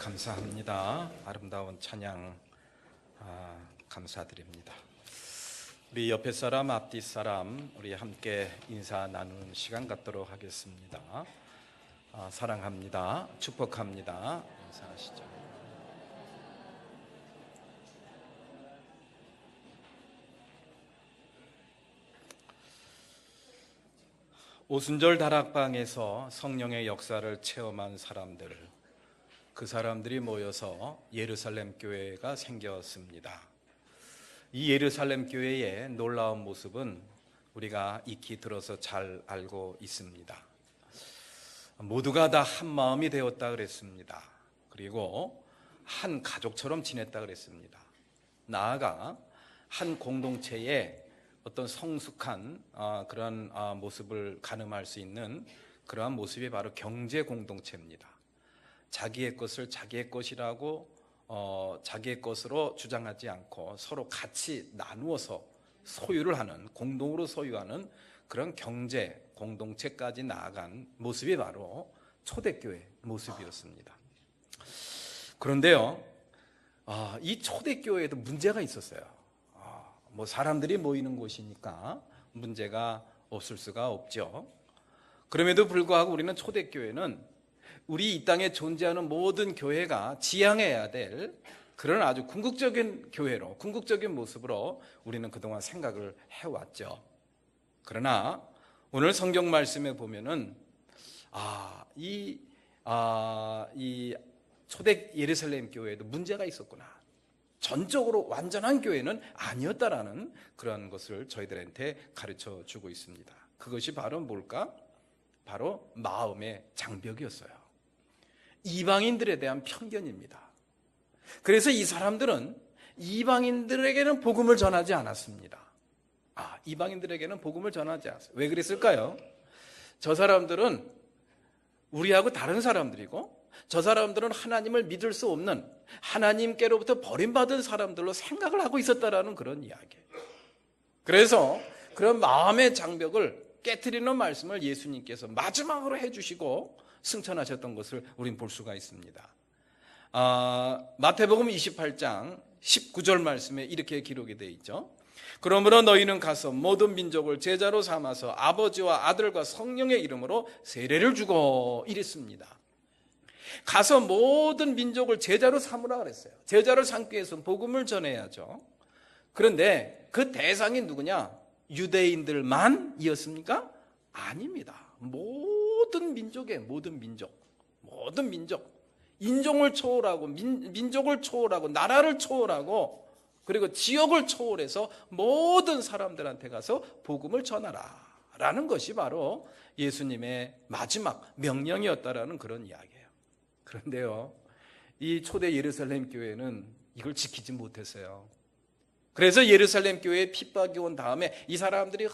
감사합니다. 아름다운 찬양 감사드립니다. 우리 옆에 사람, 앞뒤 사람, 우리 함께 인사 나누는 시간 갖도록 하겠습니다. 사랑합니다. 축복합니다. 인사하시죠. 오순절 다락방에서 성령의 역사를 체험한 사람들, 그 사람들이 모여서 예루살렘 교회가 생겼습니다. 이 예루살렘 교회의 놀라운 모습은 우리가 익히 들어서 잘 알고 있습니다. 모두가 다 한 마음이 되었다 그랬습니다. 그리고 한 가족처럼 지냈다 그랬습니다. 나아가 한 공동체의 어떤 성숙한 그런 모습을 가늠할 수 있는 그러한 모습이 바로 경제 공동체입니다. 자기의 것을 자기의 것이라고 자기의 것으로 주장하지 않고 서로 같이 나누어서 소유를 하는, 공동으로 소유하는 그런 경제 공동체까지 나아간 모습이 바로 초대교회 모습이었습니다. 그런데요, 이 초대교회에도 문제가 있었어요. 뭐 사람들이 모이는 곳이니까 문제가 없을 수가 없죠. 그럼에도 불구하고 우리는 초대교회는 우리 이 땅에 존재하는 모든 교회가 지향해야 될 그런 아주 궁극적인 교회로, 궁극적인 모습으로 우리는 그동안 생각을 해왔죠. 그러나 오늘 성경 말씀에 보면은 이 초대 예루살렘 교회에도 문제가 있었구나. 전적으로 완전한 교회는 아니었다라는 그런 것을 저희들한테 가르쳐 주고 있습니다. 그것이 바로 뭘까? 바로 마음의 장벽이었어요. 이방인들에 대한 편견입니다. 그래서 이 사람들은 이방인들에게는 복음을 전하지 않았습니다. 이방인들에게는 복음을 전하지 않았어요. 왜 그랬을까요? 저 사람들은 우리하고 다른 사람들이고, 저 사람들은 하나님을 믿을 수 없는, 하나님께로부터 버림받은 사람들로 생각을 하고 있었다라는 그런 이야기예요. 그래서 그런 마음의 장벽을 깨트리는 말씀을 예수님께서 마지막으로 해주시고 승천하셨던 것을 우린 볼 수가 있습니다. 마태복음 28장 19절 말씀에 이렇게 기록이 되어 있죠. 그러므로 너희는 가서 모든 민족을 제자로 삼아서 아버지와 아들과 성령의 이름으로 세례를 주고 이랬습니다. 가서 모든 민족을 제자로 삼으라 그랬어요. 제자를 삼기 위해서 복음을 전해야죠. 그런데 그 대상이 누구냐? 유대인들만이었습니까? 아닙니다. 모든 민족의 모든 민족, 인종을 초월하고 민족을 초월하고 나라를 초월하고 그리고 지역을 초월해서 모든 사람들한테 가서 복음을 전하라 라는 것이 바로 예수님의 마지막 명령이었다라는 그런 이야기예요. 그런데요, 이 초대 예루살렘 교회는 이걸 지키지 못했어요. 그래서 예루살렘 교회에 핍박이 온 다음에 이 사람들이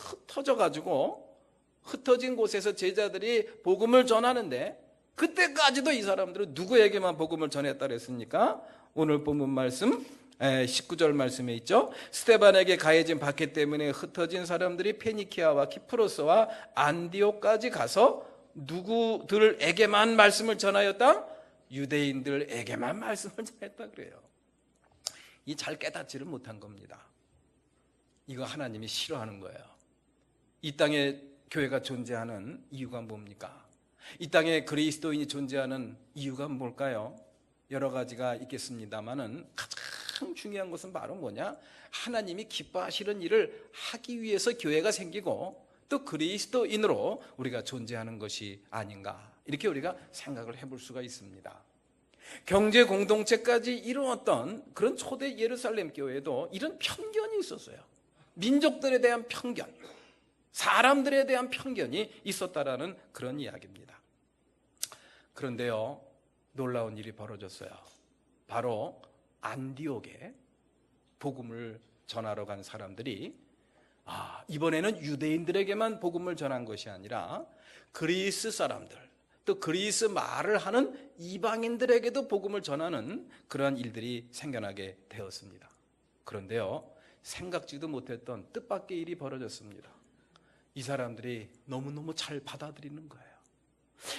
흩어진 곳에서 제자들이 복음을 전하는데, 그때까지도 이 사람들은 누구에게만 복음을 전했다 그랬습니까? 오늘 본문 말씀 19절 말씀에 있죠. 스데반에게 가해진 박해 때문에 흩어진 사람들이 페니키아와 키프로스와 안디옥까지 가서 누구들에게만 말씀을 전하였다? 유대인들에게만 말씀을 전했다 그래요. 이 잘 깨닫지를 못한 겁니다. 이거 하나님이 싫어하는 거예요. 이 땅에 교회가 존재하는 이유가 뭡니까? 이 땅에 그리스도인이 존재하는 이유가 뭘까요? 여러 가지가 있겠습니다만은 가장 중요한 것은 바로 뭐냐? 하나님이 기뻐하시는 일을 하기 위해서 교회가 생기고 또 그리스도인으로 우리가 존재하는 것이 아닌가, 이렇게 우리가 생각을 해볼 수가 있습니다. 경제 공동체까지 이루었던 그런 초대 예루살렘 교회에도 이런 편견이 있었어요. 민족들에 대한 편견, 사람들에 대한 편견이 있었다라는 그런 이야기입니다. 그런데요, 놀라운 일이 벌어졌어요. 바로 안디옥에 복음을 전하러 간 사람들이 이번에는 유대인들에게만 복음을 전한 것이 아니라 그리스 사람들, 또 그리스 말을 하는 이방인들에게도 복음을 전하는 그러한 일들이 생겨나게 되었습니다. 그런데요, 생각지도 못했던 뜻밖의 일이 벌어졌습니다. 이 사람들이 너무너무 잘 받아들이는 거예요.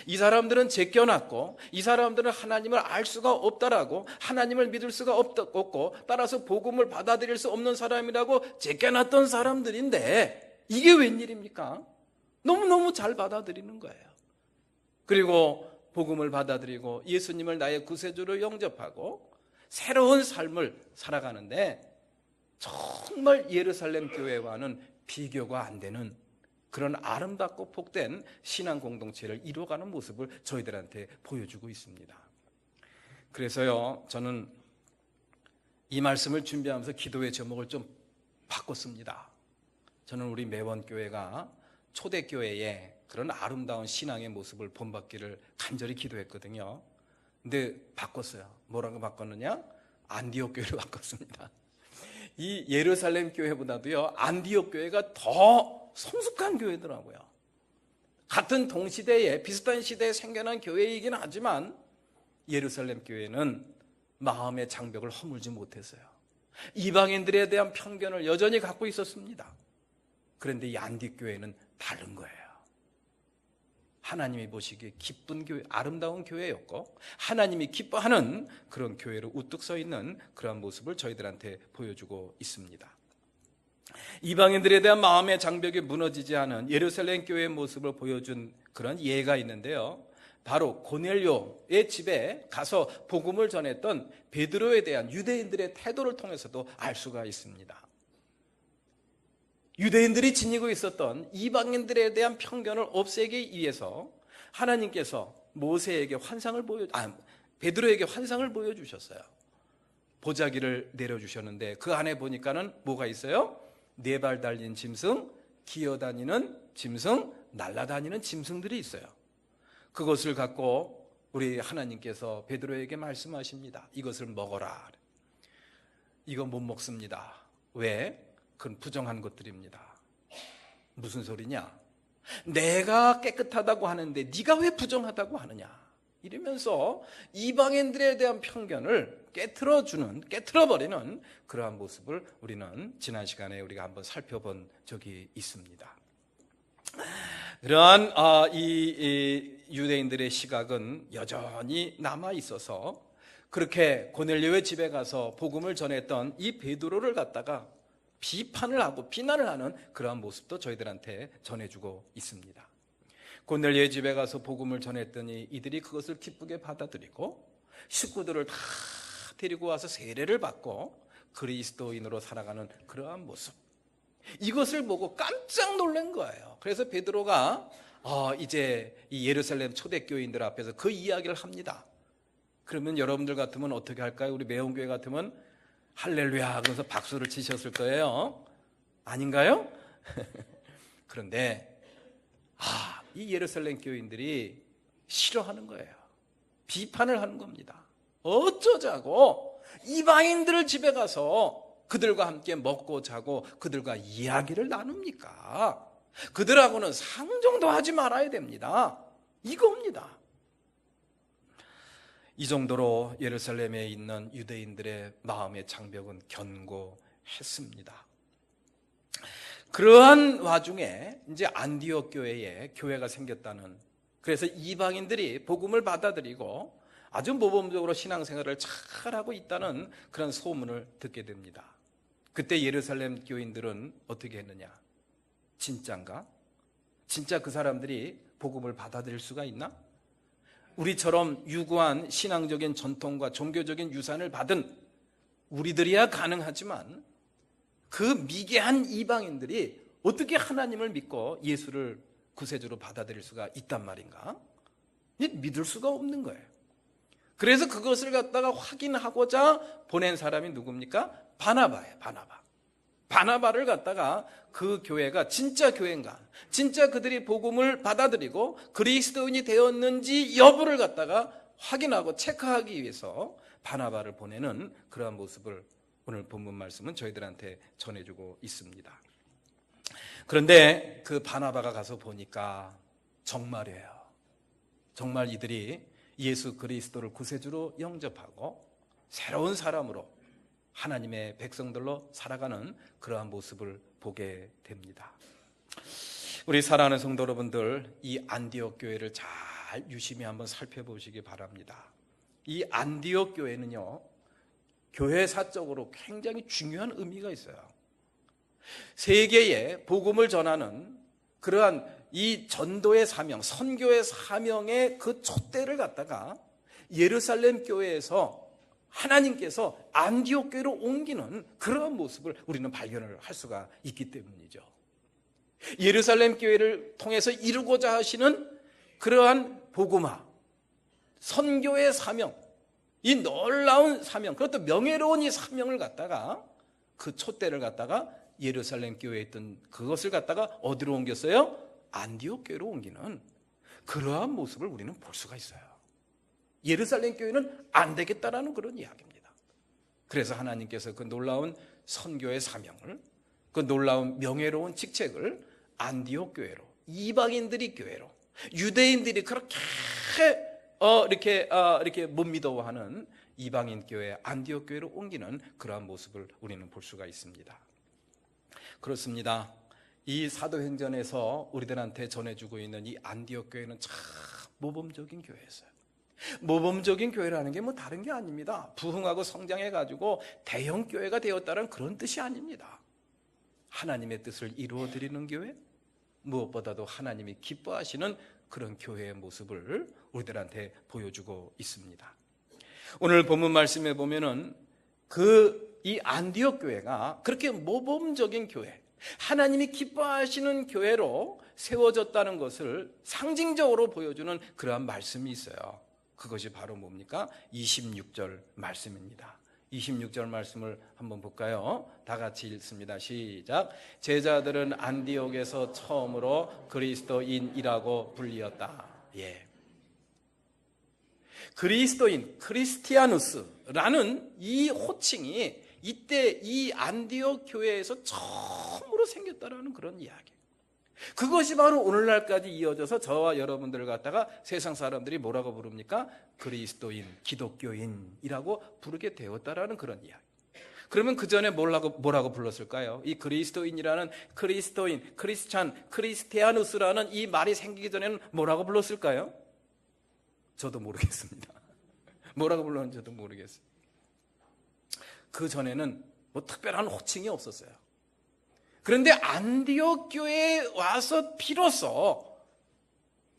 이 사람들은 제껴놨고 이 사람들은 하나님을 알 수가 없다라고, 하나님을 믿을 수가 없고 따라서 복음을 받아들일 수 없는 사람이라고 제껴놨던 사람들인데 이게 웬일입니까? 너무너무 잘 받아들이는 거예요. 그리고 복음을 받아들이고 예수님을 나의 구세주로 영접하고 새로운 삶을 살아가는데 정말 예루살렘 교회와는 비교가 안 되는 그런 아름답고 복된 신앙 공동체를 이루어가는 모습을 저희들한테 보여주고 있습니다. 그래서요, 저는 이 말씀을 준비하면서 기도의 제목을 좀 바꿨습니다. 저는 우리 매원교회가 초대교회의 그런 아름다운 신앙의 모습을 본받기를 간절히 기도했거든요. 근데 바꿨어요. 뭐라고 바꿨느냐? 안디옥 교회로 바꿨습니다. 이 예루살렘 교회보다도요, 안디옥 교회가 더 성숙한 교회더라고요. 같은 동시대에 비슷한 시대에 생겨난 교회이긴 하지만 예루살렘 교회는 마음의 장벽을 허물지 못했어요. 이방인들에 대한 편견을 여전히 갖고 있었습니다. 그런데 이 안디옥 교회는 다른 거예요. 하나님이 보시기에 기쁜 교회, 아름다운 교회였고 하나님이 기뻐하는 그런 교회로 우뚝 서 있는 그런 모습을 저희들한테 보여주고 있습니다. 이방인들에 대한 마음의 장벽이 무너지지 않은 예루살렘 교회의 모습을 보여준 그런 예가 있는데요, 바로 고넬료의 집에 가서 복음을 전했던 베드로에 대한 유대인들의 태도를 통해서도 알 수가 있습니다. 유대인들이 지니고 있었던 이방인들에 대한 편견을 없애기 위해서 하나님께서 베드로에게 환상을 보여주셨어요. 보자기를 내려주셨는데 그 안에 보니까는 뭐가 있어요? 4발 달린 짐승, 기어다니는 짐승, 날아다니는 짐승들이 있어요. 그것을 갖고 우리 하나님께서 베드로에게 말씀하십니다. 이것을 먹어라. 이거 못 먹습니다. 왜? 그건 부정한 것들입니다. 무슨 소리냐? 내가 깨끗하다고 하는데 네가 왜 부정하다고 하느냐? 이러면서 이방인들에 대한 편견을 깨트려버리는 그러한 모습을 우리는 지난 시간에 우리가 한번 살펴본 적이 있습니다. 그러한 이 유대인들의 시각은 여전히 남아 있어서 그렇게 고넬료의 집에 가서 복음을 전했던 이 베드로를 갖다가 비판을 하고 비난을 하는 그러한 모습도 저희들한테 전해주고 있습니다. 고넬료의 집에 가서 복음을 전했더니 이들이 그것을 기쁘게 받아들이고 식구들을 다 데리고 와서 세례를 받고 그리스도인으로 살아가는 그러한 모습, 이것을 보고 깜짝 놀란 거예요. 그래서 베드로가 이제 이 예루살렘 초대교인들 앞에서 그 이야기를 합니다. 그러면 여러분들 같으면 어떻게 할까요? 우리 매운교회 같으면 할렐루야 그래서 박수를 치셨을 거예요. 아닌가요? 그런데 이 예루살렘 교인들이 싫어하는 거예요. 비판을 하는 겁니다. 어쩌자고 이방인들 집에 가서 그들과 함께 먹고 자고 그들과 이야기를 나눕니까? 그들하고는 상종도 하지 말아야 됩니다. 이겁니다. 이 정도로 예루살렘에 있는 유대인들의 마음의 장벽은 견고했습니다. 그러한 와중에 이제 안디옥 교회에 교회가 생겼다는, 그래서 이방인들이 복음을 받아들이고 아주 모범적으로 신앙생활을 잘하고 있다는 그런 소문을 듣게 됩니다. 그때 예루살렘 교인들은 어떻게 했느냐? 진짠가? 진짜 그 사람들이 복음을 받아들일 수가 있나? 우리처럼 유구한 신앙적인 전통과 종교적인 유산을 받은 우리들이야 가능하지만 그 미개한 이방인들이 어떻게 하나님을 믿고 예수를 구세주로 받아들일 수가 있단 말인가? 믿을 수가 없는 거예요. 그래서 그것을 갖다가 확인하고자 보낸 사람이 누굽니까? 바나바예요. 바나바를 갖다가 그 교회가 진짜 교회인가, 진짜 그들이 복음을 받아들이고 그리스도인이 되었는지 여부를 갖다가 확인하고 체크하기 위해서 바나바를 보내는 그러한 모습을 오늘 본문 말씀은 저희들한테 전해주고 있습니다. 그런데 그 바나바가 가서 보니까 정말이에요. 정말 이들이 예수 그리스도를 구세주로 영접하고 새로운 사람으로 하나님의 백성들로 살아가는 그러한 모습을 보게 됩니다. 우리 사랑하는 성도 여러분들, 이 안디옥 교회를 잘 잘 유심히 한번 살펴보시기 바랍니다. 이 안디옥 교회는요, 교회사적으로 굉장히 중요한 의미가 있어요. 세계에 복음을 전하는 그러한 이 전도의 사명, 선교의 사명의 그 촛대를 갖다가 예루살렘 교회에서 하나님께서 안디옥 교회로 옮기는 그러한 모습을 우리는 발견을 할 수가 있기 때문이죠. 예루살렘 교회를 통해서 이루고자 하시는 그러한 복음화, 선교의 사명, 이 놀라운 사명, 그것도 명예로운 이 사명을 갖다가 그 촛대를 갖다가 예루살렘 교회에 있던 그것을 갖다가 어디로 옮겼어요? 안디옥 교회로 옮기는 그러한 모습을 우리는 볼 수가 있어요. 예루살렘 교회는 안 되겠다라는 그런 이야기입니다. 그래서 하나님께서 그 놀라운 선교의 사명을, 그 놀라운 명예로운 직책을 안디옥 교회로, 이방인들이 교회로, 유대인들이 그렇게 이렇게 못 믿어하는 이방인 교회, 안디옥 교회로 옮기는 그러한 모습을 우리는 볼 수가 있습니다. 그렇습니다. 이 사도행전에서 우리들한테 전해주고 있는 이 안디옥 교회는 참 모범적인 교회였어요. 모범적인 교회라는 게 뭐 다른 게 아닙니다. 부흥하고 성장해가지고 대형 교회가 되었다는 그런 뜻이 아닙니다. 하나님의 뜻을 이루어드리는 교회, 무엇보다도 하나님이 기뻐하시는 그런 교회의 모습을 우리들한테 보여주고 있습니다. 오늘 본문 말씀에 보면은 이 안디옥 교회가 그렇게 모범적인 교회, 하나님이 기뻐하시는 교회로 세워졌다는 것을 상징적으로 보여주는 그러한 말씀이 있어요. 그것이 바로 뭡니까? 26절 말씀입니다. 26절 말씀을 한번 볼까요? 다 같이 읽습니다. 시작. 제자들은 안디옥에서 처음으로 그리스도인이라고 불리었다. 예. 그리스도인, 크리스티아누스라는 이 호칭이 이때 이 안디옥 교회에서 처음으로 생겼다라는 그런 이야기. 그것이 바로 오늘날까지 이어져서 저와 여러분들을 갖다가 세상 사람들이 뭐라고 부릅니까? 그리스도인, 기독교인이라고 부르게 되었다라는 그런 이야기. 그러면 그 전에 뭐라고 불렀을까요? 이 그리스도인이라는 크리스토인, 크리스찬, 크리스티아누스라는 이 말이 생기기 전에는 뭐라고 불렀을까요? 저도 모르겠습니다. 뭐라고 불렀는지 저도 모르겠어요. 그 전에는 뭐 특별한 호칭이 없었어요. 그런데 안디옥 교회에 와서 비로소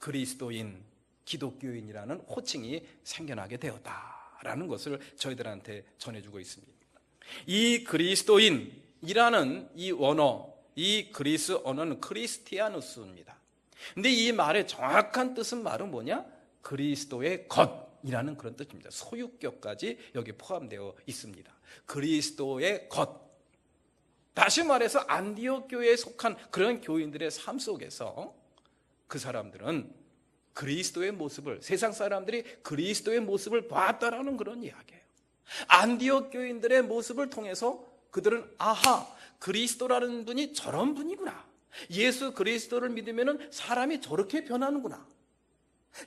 그리스도인, 기독교인이라는 호칭이 생겨나게 되었다라는 것을 저희들한테 전해주고 있습니다. 이 그리스도인이라는 이 원어, 이 그리스 언어는 크리스티아누스입니다. 근데 이 말의 정확한 뜻은 말은 뭐냐? 그리스도의 것이라는 그런 뜻입니다. 소유격까지 여기 포함되어 있습니다. 그리스도의 것. 다시 말해서 안디옥 교회에 속한 그런 교인들의 삶 속에서 그 사람들은 그리스도의 모습을, 세상 사람들이 그리스도의 모습을 봤다라는 그런 이야기예요. 안디옥 교인들의 모습을 통해서 그들은 아하, 그리스도라는 분이 저런 분이구나. 예수 그리스도를 믿으면 사람이 저렇게 변하는구나.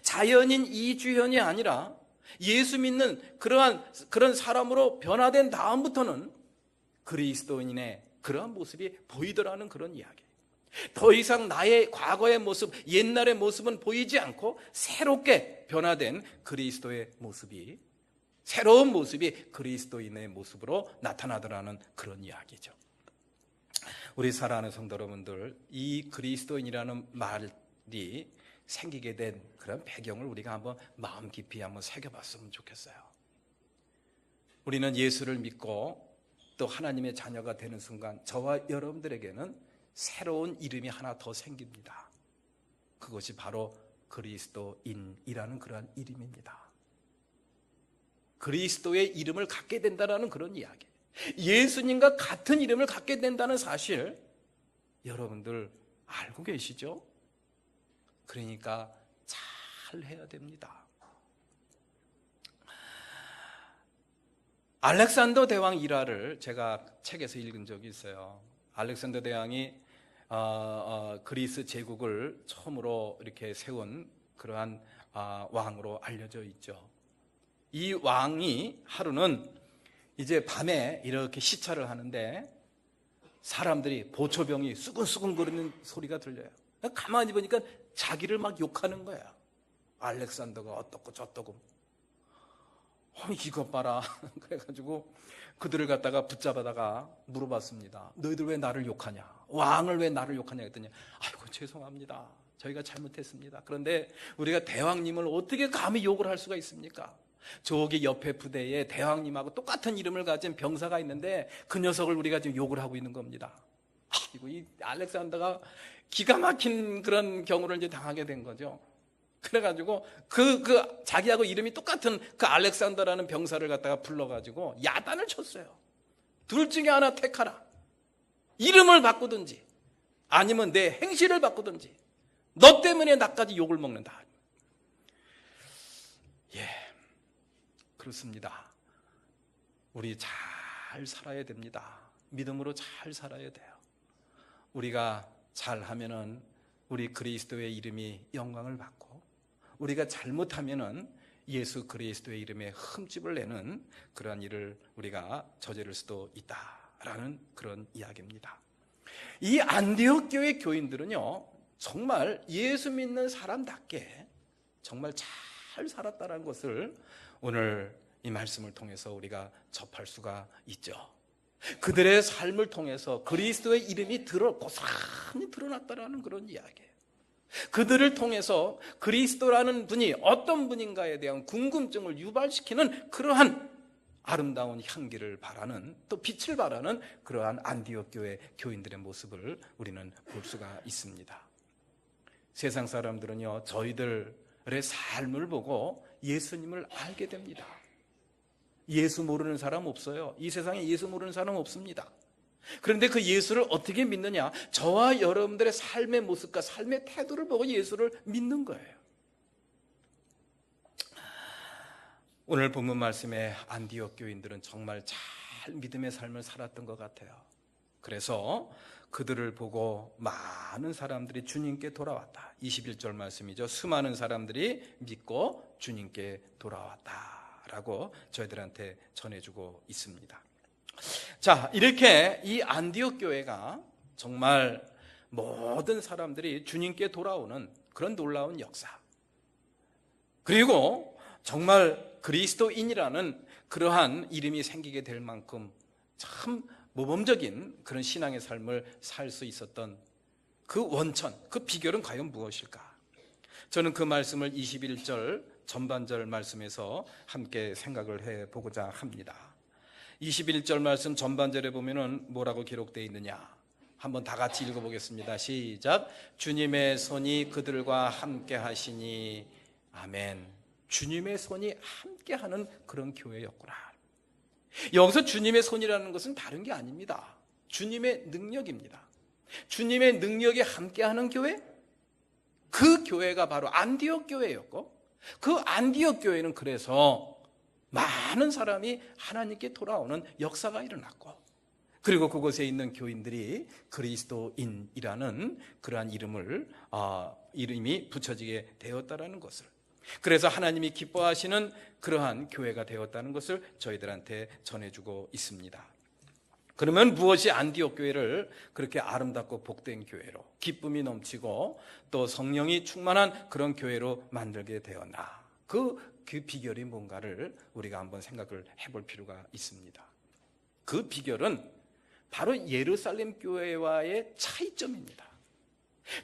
자연인 이주현이 아니라 예수 믿는 그런 사람으로 변화된 다음부터는 그리스도인의 그러한 모습이 보이더라는 그런 이야기. 더 이상 나의 과거의 모습, 옛날의 모습은 보이지 않고 새롭게 변화된 그리스도의 모습이, 새로운 모습이 그리스도인의 모습으로 나타나더라는 그런 이야기죠. 우리 사랑하는 성도 여러분들, 이 그리스도인이라는 말이 생기게 된 그런 배경을 우리가 한번 마음 깊이 한번 새겨봤으면 좋겠어요. 우리는 예수를 믿고 또 하나님의 자녀가 되는 순간 저와 여러분들에게는 새로운 이름이 하나 더 생깁니다. 그것이 바로 그리스도인이라는 그러한 이름입니다. 그리스도의 이름을 갖게 된다는 그런 이야기. 예수님과 같은 이름을 갖게 된다는 사실 여러분들 알고 계시죠? 그러니까 잘 해야 됩니다. 알렉산더 대왕 일화를 제가 책에서 읽은 적이 있어요. 알렉산더 대왕이 그리스 제국을 처음으로 이렇게 세운 그러한 왕으로 알려져 있죠. 이 왕이 하루는 이제 밤에 이렇게 시찰을 하는데 사람들이 보초병이 수근수근 거리는 소리가 들려요. 가만히 보니까 자기를 막 욕하는 거야. 알렉산더가 어떻고 저떻고. 이것 봐라. 그래가지고 그들을 갖다가 붙잡아다가 물어봤습니다. 너희들 왜 나를 욕하냐? 왕을 왜 나를 욕하냐 했더니 아이고 죄송합니다. 저희가 잘못했습니다. 그런데 우리가 대왕님을 어떻게 감히 욕을 할 수가 있습니까? 저기 옆에 부대에 대왕님하고 똑같은 이름을 가진 병사가 있는데 그 녀석을 우리가 지금 욕을 하고 있는 겁니다. 아이고 이 알렉산더가 기가 막힌 그런 경우를 이제 당하게 된 거죠. 그래가지고 자기하고 이름이 똑같은 그 알렉산더라는 병사를 갖다가 불러가지고 야단을 쳤어요. 둘 중에 하나 택하라. 이름을 바꾸든지 아니면 내 행실을 바꾸든지 너 때문에 나까지 욕을 먹는다. 예, 그렇습니다. 우리 잘 살아야 됩니다. 믿음으로 잘 살아야 돼요. 우리가 잘하면은 우리 그리스도의 이름이 영광을 받고, 우리가 잘못하면은 예수 그리스도의 이름에 흠집을 내는 그러한 일을 우리가 저지를 수도 있다라는 그런 이야기입니다. 이 안디옥 교회 교인들은요, 정말 예수 믿는 사람답게 정말 잘 살았다는 것을 오늘 이 말씀을 통해서 우리가 접할 수가 있죠. 그들의 삶을 통해서 그리스도의 이름이 고스란히 드러났다는 그런 이야기예요. 그들을 통해서 그리스도라는 분이 어떤 분인가에 대한 궁금증을 유발시키는 그러한 아름다운 향기를 바라는, 또 빛을 바라는 그러한 안디옥 교회 교인들의 모습을 우리는 볼 수가 있습니다. 세상 사람들은요, 저희들의 삶을 보고 예수님을 알게 됩니다. 예수 모르는 사람 없어요. 이 세상에 예수 모르는 사람 없습니다. 그런데 그 예수를 어떻게 믿느냐? 저와 여러분들의 삶의 모습과 삶의 태도를 보고 예수를 믿는 거예요. 오늘 본문 말씀에 안디옥 교인들은 정말 잘 믿음의 삶을 살았던 것 같아요. 그래서 그들을 보고 많은 사람들이 주님께 돌아왔다. 21절 말씀이죠. 수많은 사람들이 믿고 주님께 돌아왔다라고 저희들한테 전해주고 있습니다. 자, 이렇게 이 안디옥 교회가 정말 모든 사람들이 주님께 돌아오는 그런 놀라운 역사, 그리고 정말 그리스도인이라는 그러한 이름이 생기게 될 만큼 참 모범적인 그런 신앙의 삶을 살 수 있었던 그 원천, 그 비결은 과연 무엇일까? 저는 그 말씀을 21절 전반절 말씀에서 함께 생각을 해보고자 합니다. 21절 말씀 전반절에 보면은 뭐라고 기록되어 있느냐? 한번 다 같이 읽어보겠습니다. 시작. 주님의 손이 그들과 함께 하시니. 아멘. 주님의 손이 함께하는 그런 교회였구나. 여기서 주님의 손이라는 것은 다른 게 아닙니다. 주님의 능력입니다. 주님의 능력이 함께하는 교회? 그 교회가 바로 안디옥 교회였고, 그 안디옥 교회는 그래서 많은 사람이 하나님께 돌아오는 역사가 일어났고, 그리고 그곳에 있는 교인들이 그리스도인이라는 그러한 이름이 붙여지게 되었다는 것을, 그래서 하나님이 기뻐하시는 그러한 교회가 되었다는 것을 저희들한테 전해주고 있습니다. 그러면 무엇이 안디옥 교회를 그렇게 아름답고 복된 교회로, 기쁨이 넘치고 또 성령이 충만한 그런 교회로 만들게 되었나? 그 비결이 뭔가를 우리가 한번 생각을 해볼 필요가 있습니다. 그 비결은 바로 예루살렘 교회와의 차이점입니다.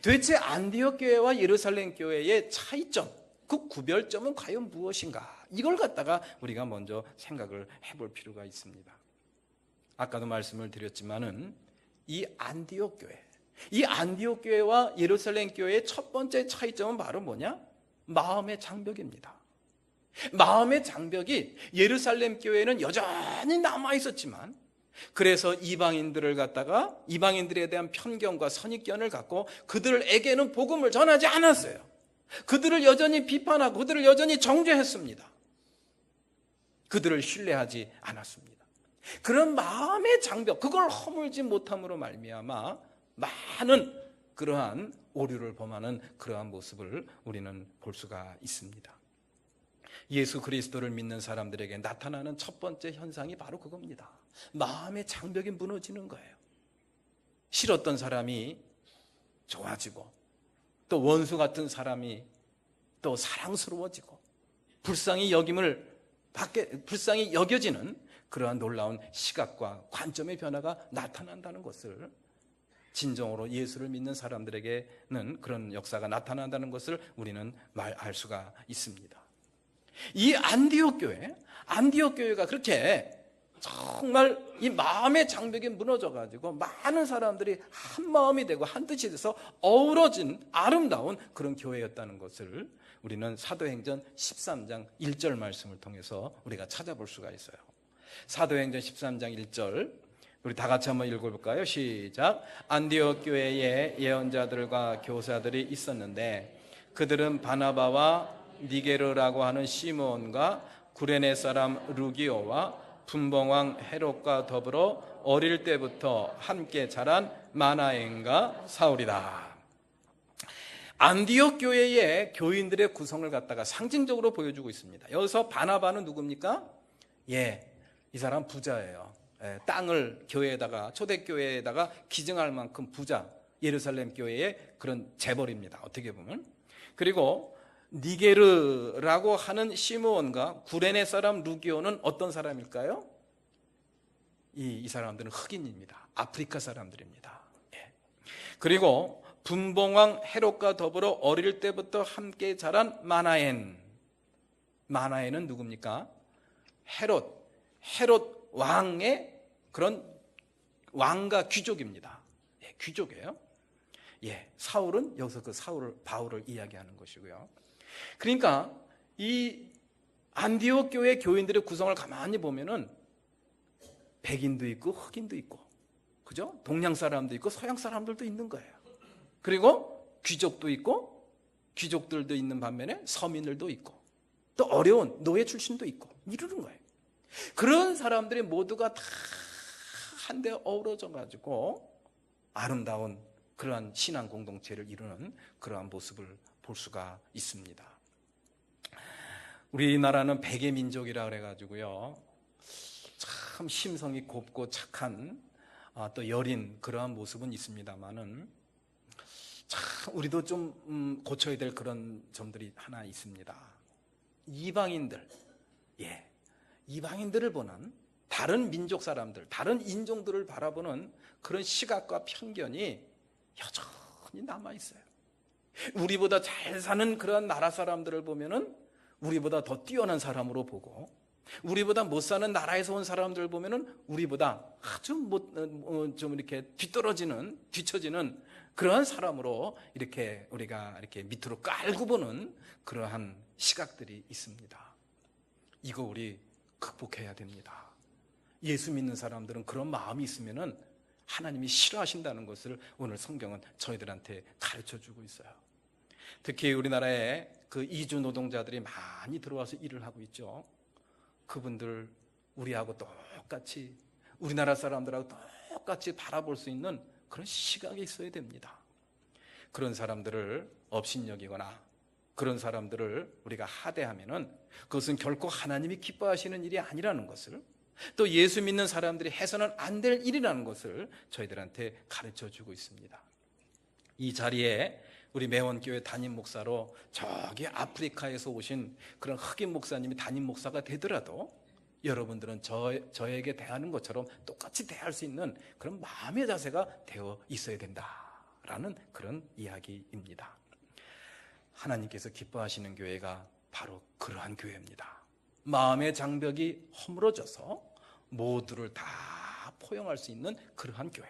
도대체 안디옥 교회와 예루살렘 교회의 차이점, 그 구별점은 과연 무엇인가? 이걸 갖다가 우리가 먼저 생각을 해볼 필요가 있습니다. 아까도 말씀을 드렸지만은 이 안디옥 교회와 예루살렘 교회의 첫 번째 차이점은 바로 뭐냐? 마음의 장벽입니다. 마음의 장벽이 예루살렘 교회는 여전히 남아 있었지만, 그래서 이방인들에 대한 편견과 선입견을 갖고 그들에게는 복음을 전하지 않았어요. 그들을 여전히 비판하고 그들을 여전히 정죄했습니다. 그들을 신뢰하지 않았습니다. 그런 마음의 장벽, 그걸 허물지 못함으로 말미암아 많은 그러한 오류를 범하는 그러한 모습을 우리는 볼 수가 있습니다. 예수 그리스도를 믿는 사람들에게 나타나는 첫 번째 현상이 바로 그겁니다. 마음의 장벽이 무너지는 거예요. 싫었던 사람이 좋아지고, 또 원수 같은 사람이 또 사랑스러워지고 불쌍히 여겨지는 그러한 놀라운 시각과 관점의 변화가 나타난다는 것을, 진정으로 예수를 믿는 사람들에게는 그런 역사가 나타난다는 것을 우리는 알 수가 있습니다. 이 안디옥 교회가 그렇게 정말 이 마음의 장벽이 무너져가지고 많은 사람들이 한 마음이 되고 한 뜻이 돼서 어우러진 아름다운 그런 교회였다는 것을 우리는 사도행전 13장 1절 말씀을 통해서 우리가 찾아볼 수가 있어요. 사도행전 13장 1절 우리 다 같이 한번 읽어볼까요? 시작. 안디옥 교회에 예언자들과 교사들이 있었는데 그들은 바나바와 니게르라고 하는 시므온과 구레네 사람 루기오와 분봉왕 헤롯과 더불어 어릴 때부터 함께 자란 마나엔과 사울이다. 안디옥 교회의 교인들의 구성을 갖다가 상징적으로 보여주고 있습니다. 여기서 바나바는 누굽니까? 이 사람 부자예요. 땅을 교회에다가, 초대교회에다가 기증할 만큼 부자, 예루살렘 교회의 그런 재벌입니다, 어떻게 보면. 그리고 니게르라고 하는 시므온과 구레네 사람 루기오는 어떤 사람일까요? 이 사람들은 흑인입니다. 아프리카 사람들입니다. 그리고 분봉왕 헤롯과 더불어 어릴 때부터 함께 자란 마나엔은 누굽니까? 헤롯 왕의 그런 왕과 귀족입니다. 귀족이에요. 사울은 여기서 그 바울을 이야기하는 것이고요. 그러니까 이 안디옥 교회 교인들의 구성을 가만히 보면은 백인도 있고 흑인도 있고, 그죠? 동양 사람도 있고 서양 사람들도 있는 거예요. 그리고 귀족도 있고, 귀족들도 있는 반면에 서민들도 있고, 또 어려운 노예 출신도 있고, 이러는 거예요. 그런 사람들이 모두가 다 한데 어우러져 가지고 아름다운 그러한 신앙 공동체를 이루는 그러한 모습을 볼 수가 있습니다. 우리나라는 백의 민족이라 그래가지고요, 참 심성이 곱고 착한 또 여린 그러한 모습은 있습니다만은 참 우리도 좀 고쳐야 될 그런 점들이 하나 있습니다. 이방인들을 보는, 다른 민족 사람들, 다른 인종들을 바라보는 그런 시각과 편견이 여전히 남아있어요. 우리보다 잘 사는 그런 나라 사람들을 보면은 우리보다 더 뛰어난 사람으로 보고, 우리보다 못 사는 나라에서 온 사람들을 보면은 우리보다 아주 좀 이렇게 뒤처지는 그러한 사람으로 이렇게 우리가 이렇게 밑으로 깔고 보는 그러한 시각들이 있습니다. 이거 우리 극복해야 됩니다. 예수 믿는 사람들은 그런 마음이 있으면은 하나님이 싫어하신다는 것을 오늘 성경은 저희들한테 가르쳐 주고 있어요. 특히 우리나라에 그 이주 노동자들이 많이 들어와서 일을 하고 있죠. 그분들 우리하고 똑같이, 우리나라 사람들하고 똑같이 바라볼 수 있는 그런 시각이 있어야 됩니다. 그런 사람들을 업신여기거나 그런 사람들을 우리가 하대하면은 그것은 결코 하나님이 기뻐하시는 일이 아니라는 것을, 또 예수 믿는 사람들이 해서는 안 될 일이라는 것을 저희들한테 가르쳐 주고 있습니다. 이 자리에 우리 매원교회 담임 목사로 저기 아프리카에서 오신 그런 흑인 목사님이 담임 목사가 되더라도 여러분들은 저에게 대하는 것처럼 똑같이 대할 수 있는 그런 마음의 자세가 되어 있어야 된다라는 그런 이야기입니다. 하나님께서 기뻐하시는 교회가 바로 그러한 교회입니다. 마음의 장벽이 허물어져서 모두를 다 포용할 수 있는 그러한 교회.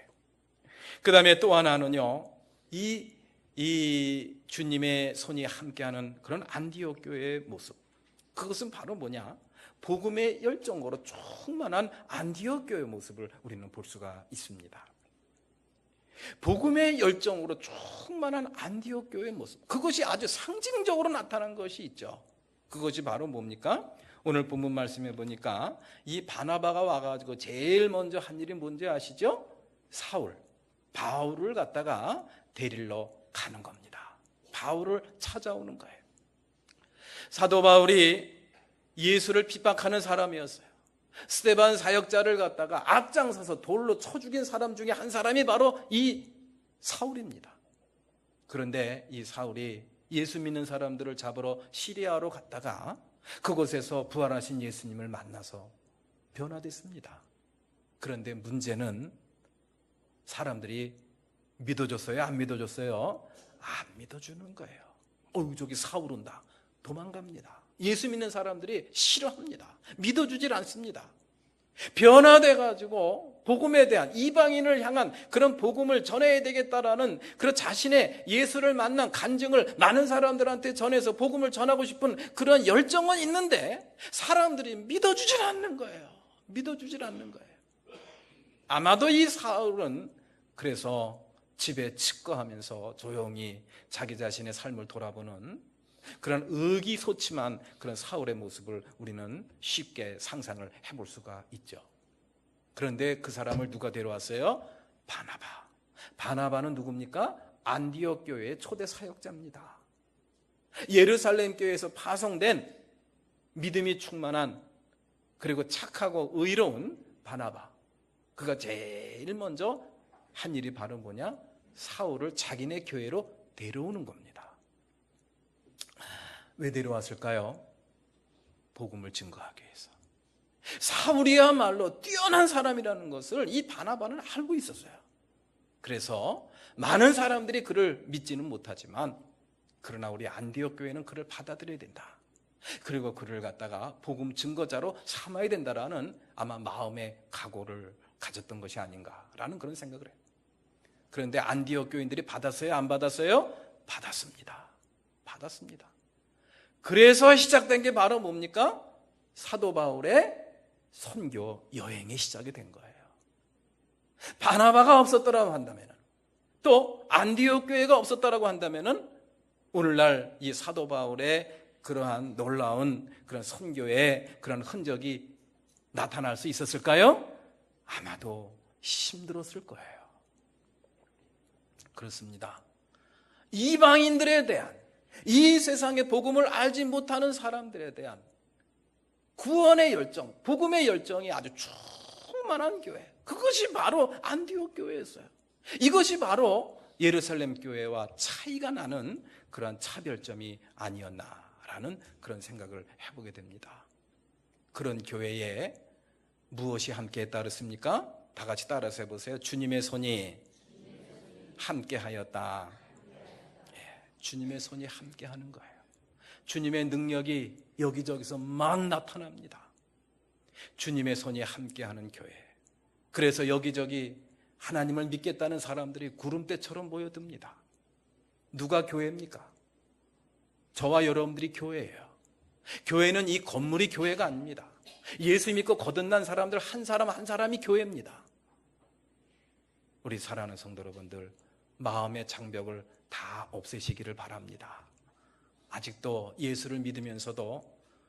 그 다음에 또 하나는요, 이 주님의 손이 함께하는 그런 안디옥 교회의 모습, 그것은 바로 뭐냐? 복음의 열정으로 충만한 안디옥 교회의 모습을 우리는 볼 수가 있습니다. 복음의 열정으로 충만한 안디옥 교회의 모습, 그것이 아주 상징적으로 나타난 것이 있죠. 그것이 바로 뭡니까? 오늘 본문 말씀해 보니까 이 바나바가 와가지고 제일 먼저 한 일이 뭔지 아시죠? 바울을 갖다가 데리러 가는 겁니다. 바울을 찾아오는 거예요. 사도 바울이 예수를 핍박하는 사람이었어요. 스데반 사역자를 갖다가 앞장서서 돌로 쳐 죽인 사람 중에 한 사람이 바로 이 사울입니다. 그런데 이 사울이 예수 믿는 사람들을 잡으러 시리아로 갔다가 그곳에서 부활하신 예수님을 만나서 변화됐습니다. 그런데 문제는 사람들이 믿어줬어요? 안 믿어줬어요? 안 믿어주는 거예요. 저기 사울 온다. 도망갑니다. 예수 믿는 사람들이 싫어합니다. 믿어주질 않습니다. 변화돼가지고 복음에 대한, 이방인을 향한 그런 복음을 전해야 되겠다라는 그런 자신의 예수를 만난 간증을 많은 사람들한테 전해서 복음을 전하고 싶은 그런 열정은 있는데 사람들이 믿어주질 않는 거예요. 믿어주질 않는 거예요. 아마도 이 사울은 그래서 집에 치과하면서 조용히 자기 자신의 삶을 돌아보는 그런 의기소침한 그런 사울의 모습을 우리는 쉽게 상상을 해볼 수가 있죠. 그런데 그 사람을 누가 데려왔어요? 바나바. 바나바는 누굽니까? 안디옥 교회의 초대 사역자입니다. 예루살렘 교회에서 파송된 믿음이 충만한 그리고 착하고 의로운 바나바. 그가 제일 먼저 한 일이 바로 뭐냐? 사울을 자기네 교회로 데려오는 겁니다. 왜 데려왔을까요? 복음을 증거하기 위해서. 사울이야말로 뛰어난 사람이라는 것을 이 바나바는 알고 있었어요. 그래서 많은 사람들이 그를 믿지는 못하지만 그러나 우리 안디옥 교회는 그를 받아들여야 된다. 그리고 그를 갖다가 복음 증거자로 삼아야 된다라는 아마 마음의 각오를 가졌던 것이 아닌가라는 그런 생각을 해요. 그런데 안디옥 교인들이 받았어요? 안 받았어요? 받았습니다. 받았습니다. 그래서 시작된 게 바로 뭡니까? 사도 바울의 선교 여행이 시작이 된 거예요. 바나바가 없었더라고 한다면, 또 안디옥 교회가 없었더라고 한다면 오늘날 이 사도 바울의 그러한 놀라운 그런 선교의 그런 흔적이 나타날 수 있었을까요? 아마도 힘들었을 거예요. 그렇습니다. 이방인들에 대한, 이 세상의 복음을 알지 못하는 사람들에 대한 구원의 열정, 복음의 열정이 아주 충만한 교회, 그것이 바로 안디옥 교회였어요. 이것이 바로 예루살렘 교회와 차이가 나는 그러한 차별점이 아니었나라는 그런 생각을 해보게 됩니다. 그런 교회에 무엇이 함께 따르습니까? 다 같이 따라서 해보세요. 주님의 손이 함께 하였다. 주님의 손이 함께 하는 거예요. 주님의 능력이 여기저기서 막 나타납니다. 주님의 손이 함께 하는 교회. 그래서 여기저기 하나님을 믿겠다는 사람들이 구름대처럼 모여듭니다. 누가 교회입니까? 저와 여러분들이 교회예요. 교회는 이 건물이 교회가 아닙니다. 예수 믿고 거듭난 사람들 한 사람 한 사람이 교회입니다. 우리 사랑하는 성도 여러분들, 마음의 장벽을 다 없애시기를 바랍니다. 아직도 예수를 믿으면서도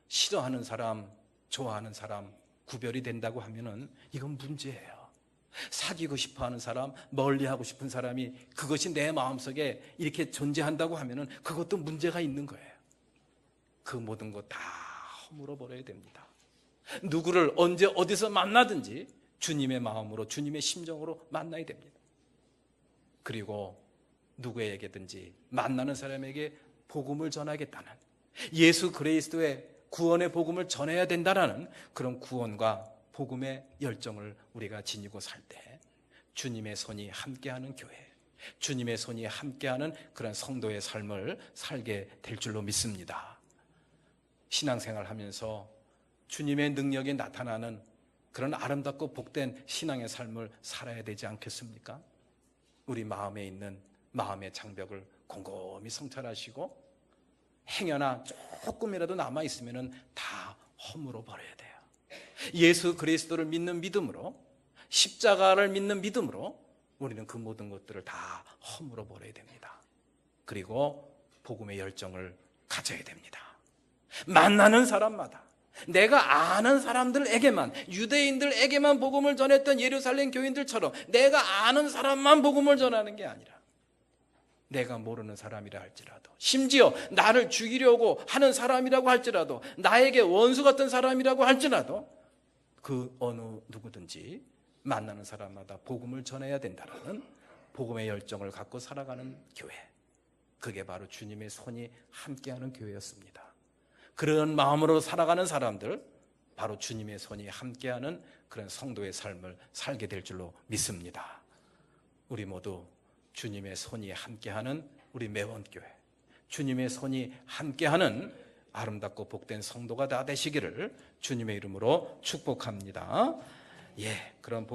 싫어하는 사람, 좋아하는 사람 구별이 된다고 하면은 이건 문제예요. 사귀고 싶어하는 사람, 멀리하고 싶은 사람이 그것이 내 마음속에 이렇게 존재한다고 하면은 그것도 문제가 있는 거예요. 그 모든 것 다 허물어 버려야 됩니다. 누구를 언제 어디서 만나든지 주님의 마음으로, 주님의 심정으로 만나야 됩니다. 그리고 누구에게든지 만나는 사람에게 복음을 전하겠다는, 예수 그리스도의 구원의 복음을 전해야 된다는 그런 구원과 복음의 열정을 우리가 지니고 살 때 주님의 손이 함께하는 교회, 주님의 손이 함께하는 그런 성도의 삶을 살게 될 줄로 믿습니다. 신앙생활 하면서 주님의 능력이 나타나는 그런 아름답고 복된 신앙의 삶을 살아야 되지 않겠습니까? 우리 마음에 있는 마음의 장벽을 곰곰이 성찰하시고 행여나 조금이라도 남아있으면 다 허물어 버려야 돼요. 예수 그리스도를 믿는 믿음으로, 십자가를 믿는 믿음으로 우리는 그 모든 것들을 다 허물어 버려야 됩니다. 그리고 복음의 열정을 가져야 됩니다. 만나는 사람마다, 내가 아는 사람들에게만, 유대인들에게만 복음을 전했던 예루살렘 교인들처럼 내가 아는 사람만 복음을 전하는 게 아니라 내가 모르는 사람이라 할지라도, 심지어 나를 죽이려고 하는 사람이라고 할지라도, 나에게 원수 같은 사람이라고 할지라도 그 어느 누구든지 만나는 사람마다 복음을 전해야 된다는 복음의 열정을 갖고 살아가는 교회, 그게 바로 주님의 손이 함께하는 교회였습니다. 그런 마음으로 살아가는 사람들, 바로 주님의 손이 함께하는 그런 성도의 삶을 살게 될 줄로 믿습니다. 우리 모두 주님의 손이 함께하는 우리 매원교회, 주님의 손이 함께하는 아름답고 복된 성도가 다 되시기를 주님의 이름으로 축복합니다. 그런